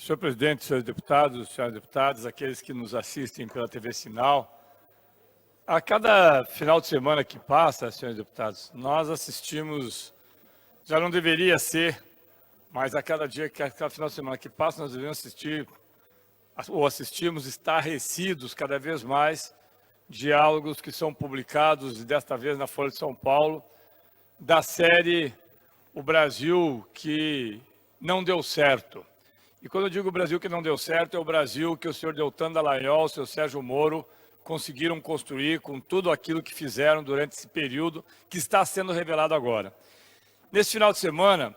Senhor presidente, senhores deputados, senhoras deputadas, aqueles que nos assistem pela TV Sinal, a cada final de semana que passa, senhores deputados, nós assistimos, já não deveria ser, mas a cada final de semana que passa, nós devemos assistir, ou assistimos estarrecidos cada vez mais, diálogos que são publicados, desta vez na Folha de São Paulo, da série O Brasil que não deu certo. E quando eu digo o Brasil que não deu certo, é o Brasil que o senhor Deltan Dallagnol, o senhor Sérgio Moro conseguiram construir com tudo aquilo que fizeram durante esse período que está sendo revelado agora. Nesse final de semana,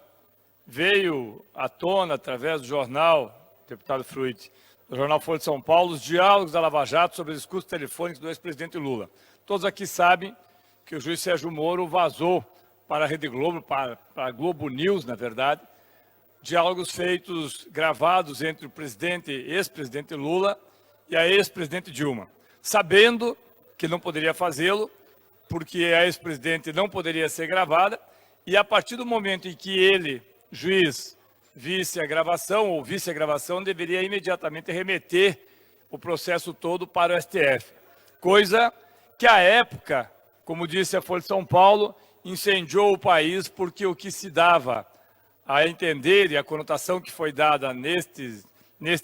veio à tona, através do jornal, deputado Fruit, do jornal Folha de São Paulo, os diálogos da Lava Jato sobre os escutas telefônicos do ex-presidente Lula. Todos aqui sabem que o juiz Sérgio Moro vazou para a Rede Globo, para a Globo News, na verdade, diálogos feitos, gravados entre o ex-presidente Lula e a ex-presidente Dilma, sabendo que não poderia fazê-lo, porque a ex-presidente não poderia ser gravada, e a partir do momento em que ele, juiz, visse a gravação, deveria imediatamente remeter o processo todo para o STF. Coisa que, à época, como disse a Folha de São Paulo, incendiou o país, porque o que se dava a entender, e a conotação que foi dada neste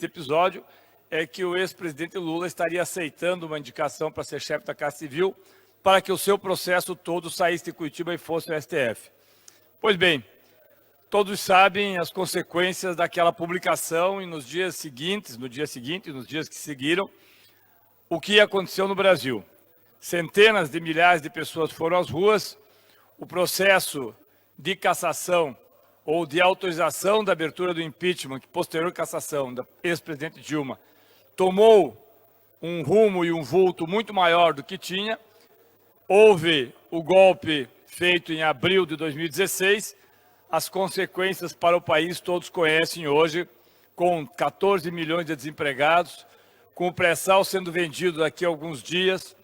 episódio, é que o ex-presidente Lula estaria aceitando uma indicação para ser chefe da Casa Civil, para que o seu processo todo saísse de Curitiba e fosse ao STF. Pois bem, todos sabem as consequências daquela publicação, e nos dias seguintes, nos dias que seguiram, o que aconteceu no Brasil. Centenas de milhares de pessoas foram às ruas, o processo de cassação ou de autorização da abertura do impeachment, posterior cassação da ex-presidente Dilma, tomou um rumo e um vulto muito maior do que tinha. Houve o golpe feito em abril de 2016, as consequências para o país todos conhecem hoje, com 14 milhões de desempregados, com o pré-sal sendo vendido daqui a alguns dias,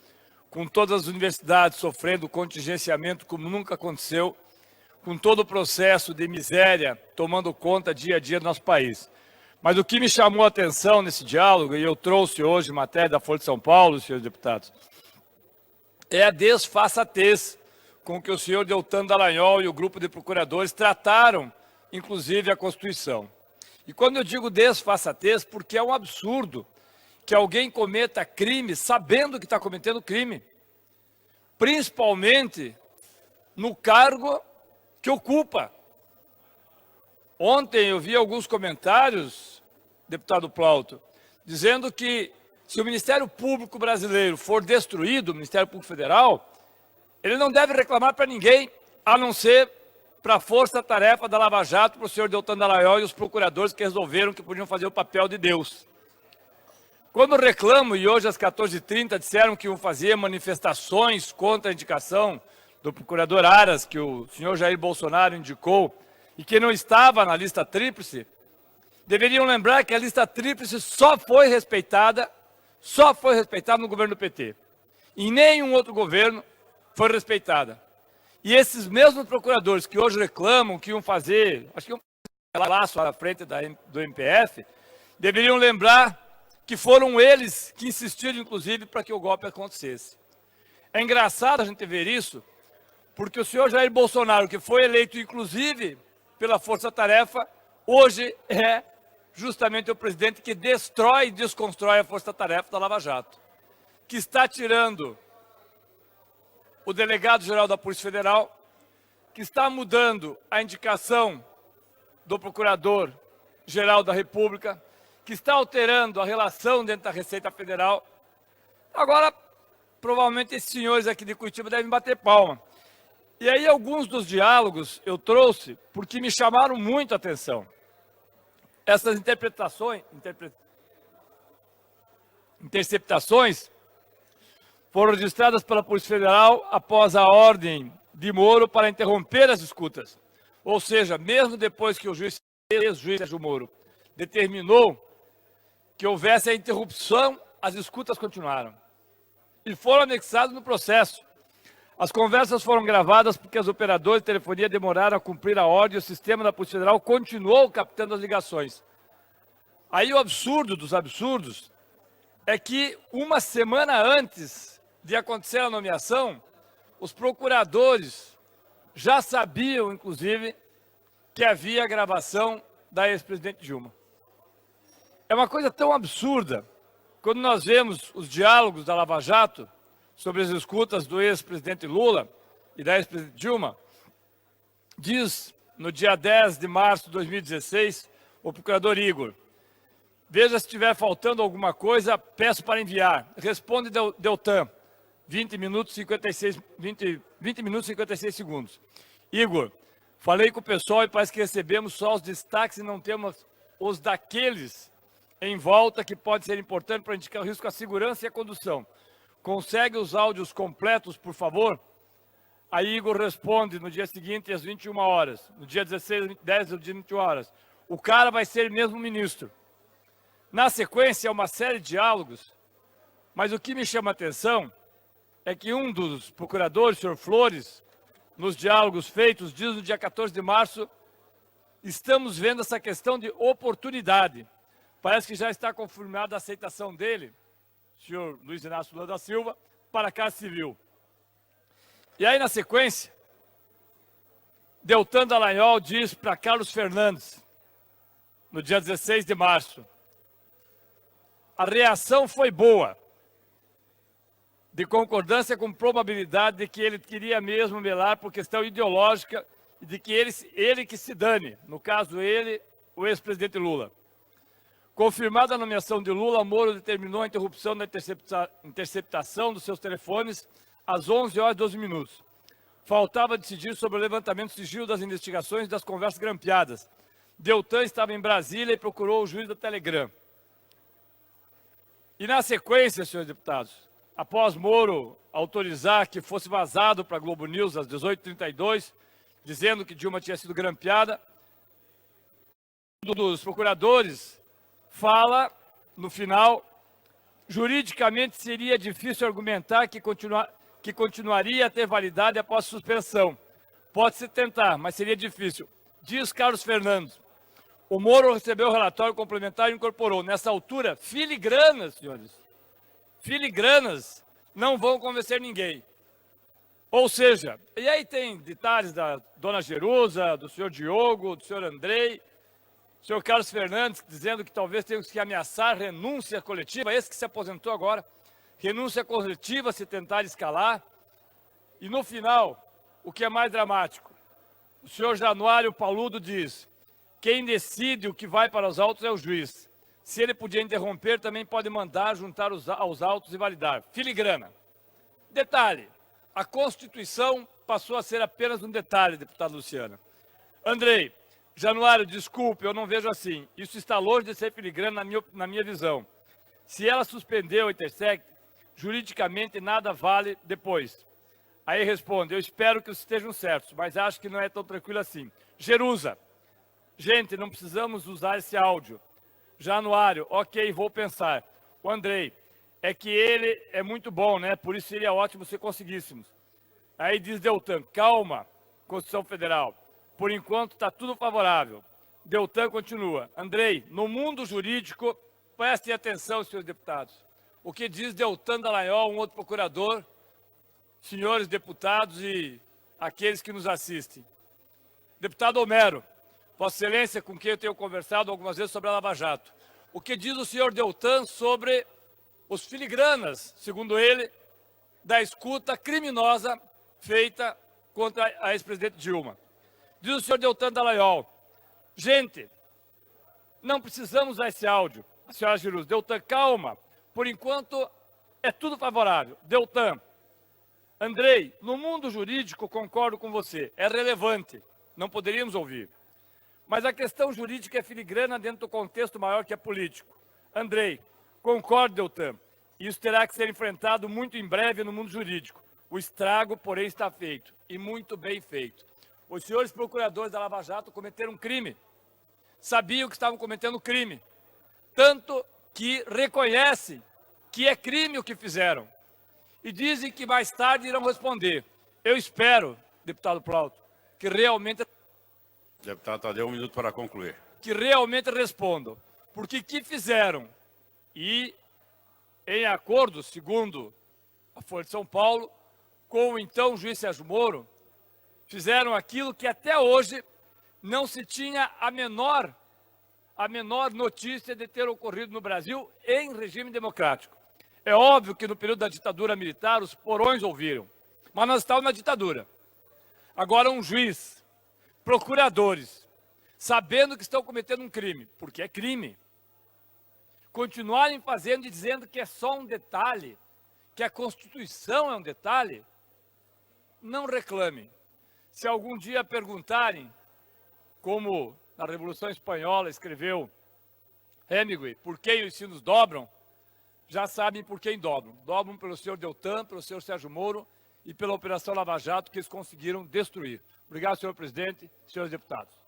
com todas as universidades sofrendo contingenciamento como nunca aconteceu, com todo o processo de miséria tomando conta dia a dia do nosso país. Mas o que me chamou a atenção nesse diálogo, e eu trouxe hoje matéria da Folha de São Paulo, senhores deputados, é a desfaçatez com que o senhor Deltan Dallagnol e o grupo de procuradores trataram, inclusive, a Constituição. E quando eu digo desfaçatez, porque é um absurdo que alguém cometa crime sabendo que está cometendo crime, principalmente no cargo que ocupa. Ontem eu vi alguns comentários, deputado Plauto, dizendo que se o Ministério Público brasileiro for destruído, o Ministério Público Federal, ele não deve reclamar para ninguém, a não ser para a força-tarefa da Lava Jato, para o senhor Deltan Dallagnol e os procuradores que resolveram que podiam fazer o papel de Deus. Quando reclamo, e hoje às 14h30 disseram que iam fazer manifestações contra a indicação do procurador Aras, que o senhor Jair Bolsonaro indicou, e que não estava na lista tríplice, deveriam lembrar que a lista tríplice só foi respeitada no governo do PT. Em nenhum outro governo foi respeitada. E esses mesmos procuradores que hoje reclamam que iam fazer, acho que iam fazer laço à frente do MPF, deveriam lembrar que foram eles que insistiram, inclusive, para que o golpe acontecesse. É engraçado a gente ver isso, porque o senhor Jair Bolsonaro, que foi eleito, inclusive, pela Força-Tarefa, hoje é justamente o presidente que destrói e desconstrói a Força-Tarefa da Lava Jato, que está tirando o delegado-geral da Polícia Federal, que está mudando a indicação do Procurador-Geral da República, que está alterando a relação dentro da Receita Federal. Agora, provavelmente esses senhores aqui de Curitiba devem bater palma. E aí alguns dos diálogos eu trouxe porque me chamaram muito a atenção. Essas interceptações foram registradas pela Polícia Federal após a ordem de Moro para interromper as escutas. Ou seja, mesmo depois que o ex-juiz Sérgio Moro determinou que houvesse a interrupção, as escutas continuaram. E foram anexadas no processo. As conversas foram gravadas porque os operadores de telefonia demoraram a cumprir a ordem e o sistema da Polícia Federal continuou captando as ligações. Aí o absurdo dos absurdos é que uma semana antes de acontecer a nomeação, os procuradores já sabiam, inclusive, que havia gravação da ex-presidente Dilma. É uma coisa tão absurda, quando nós vemos os diálogos da Lava Jato sobre as escutas do ex-presidente Lula e da ex-presidente Dilma, diz no dia 10 de março de 2016, o procurador Igor: veja se estiver faltando alguma coisa, peço para enviar. Responde Deltan, 20 minutos e 56 segundos. Igor, falei com o pessoal e parece que recebemos só os destaques e não temos os daqueles em volta que pode ser importante para indicar o risco à segurança e à condução. Consegue os áudios completos, por favor? Aí Igor responde no dia seguinte, às 21 horas. No dia 16, 10 às 21 horas. O cara vai ser mesmo ministro. Na sequência, uma série de diálogos, mas o que me chama a atenção é que um dos procuradores, o senhor Flores, nos diálogos feitos, diz no dia 14 de março, estamos vendo essa questão de oportunidade. Parece que já está confirmada a aceitação dele, senhor Luiz Inácio Lula da Silva, para a Casa Civil. E aí, na sequência, Deltan Dallagnol diz para Carlos Fernandes, no dia 16 de março, a reação foi boa, de concordância com probabilidade de que ele queria mesmo melar por questão ideológica e de que ele que se dane, no caso ele, o ex-presidente Lula. Confirmada a nomeação de Lula, Moro determinou a interrupção da interceptação dos seus telefones às 11 horas e 12 minutos. Faltava decidir sobre o levantamento de sigilo das investigações e das conversas grampeadas. Deltan estava em Brasília e procurou o juiz da Telegram. E na sequência, senhores deputados, após Moro autorizar que fosse vazado para a Globo News às 18h32, dizendo que Dilma tinha sido grampeada, um dos procuradores fala, no final, juridicamente seria difícil argumentar que continuaria a ter validade após suspensão. Pode-se tentar, mas seria difícil. Diz Carlos Fernandes. O Moro recebeu o relatório complementar e incorporou. Nessa altura, filigranas, senhores, filigranas não vão convencer ninguém. Ou seja, e aí tem detalhes da dona Jerusa, do senhor Diogo, do senhor Andrei, do senhor Carlos Fernandes, dizendo que talvez tenhamos que ameaçar renúncia coletiva, esse que se aposentou agora, renúncia coletiva se tentar escalar. E no final, o que é mais dramático, o senhor Januário Paludo diz: quem decide o que vai para os autos é o juiz. Se ele podia interromper, também pode mandar juntar aos autos e validar. Filigrana. Detalhe, a Constituição passou a ser apenas um detalhe, deputado Luciana. Andrei, Januário, desculpe, eu não vejo assim. Isso está longe de ser filigrana na minha visão. Se ela suspendeu a Intersect, juridicamente nada vale depois. Aí responde: eu espero que estejam certos, mas acho que não é tão tranquilo assim. Jerusa. Gente, não precisamos usar esse áudio. Januário, ok, vou pensar. O Andrei, é que ele é muito bom, né? Por isso seria ótimo se conseguíssemos. Aí diz Deltan: calma, Constituição Federal. Por enquanto está tudo favorável. Deltan continua: Andrei, no mundo jurídico, prestem atenção, senhores deputados. O que diz Deltan Dallagnol, um outro procurador, senhores deputados e aqueles que nos assistem. Deputado Homero, Vossa Excelência, com quem eu tenho conversado algumas vezes sobre a Lava Jato. O que diz o senhor Deltan sobre os filigranas, segundo ele, da escuta criminosa feita contra a ex-presidente Dilma? Diz o senhor Deltan Dallagnol: gente, não precisamos usar esse áudio. A senhora Jerusa: Deltan, calma, por enquanto é tudo favorável. Deltan: Andrei, no mundo jurídico concordo com você, é relevante, não poderíamos ouvir. Mas a questão jurídica é filigrana dentro do contexto maior que é político. Andrei, concordo, Deltan. Isso terá que ser enfrentado muito em breve no mundo jurídico. O estrago, porém, está feito, e muito bem feito. Os senhores procuradores da Lava Jato cometeram um crime. Sabiam que estavam cometendo crime. Tanto que reconhecem que é crime o que fizeram. E dizem que mais tarde irão responder. Eu espero, deputado Plauto, que realmente... Deputado Tadeu, um minuto para concluir. Que realmente respondam. Porque que fizeram? E, em acordo, segundo a Folha de São Paulo, com o então juiz Sérgio Moro, fizeram aquilo que até hoje não se tinha a menor notícia de ter ocorrido no Brasil em regime democrático. É óbvio que no período da ditadura militar os porões ouviram, mas nós estávamos na ditadura. Agora um juiz, procuradores, sabendo que estão cometendo um crime, porque é crime, continuarem fazendo e dizendo que é só um detalhe, que a Constituição é um detalhe, não reclame. Se algum dia perguntarem, como na Revolução Espanhola escreveu Hemingway, por quem os sinos dobram, já sabem por quem dobram. Dobram pelo senhor Deltan, pelo senhor Sérgio Moro e pela Operação Lava Jato, que eles conseguiram destruir. Obrigado, senhor presidente, senhores deputados.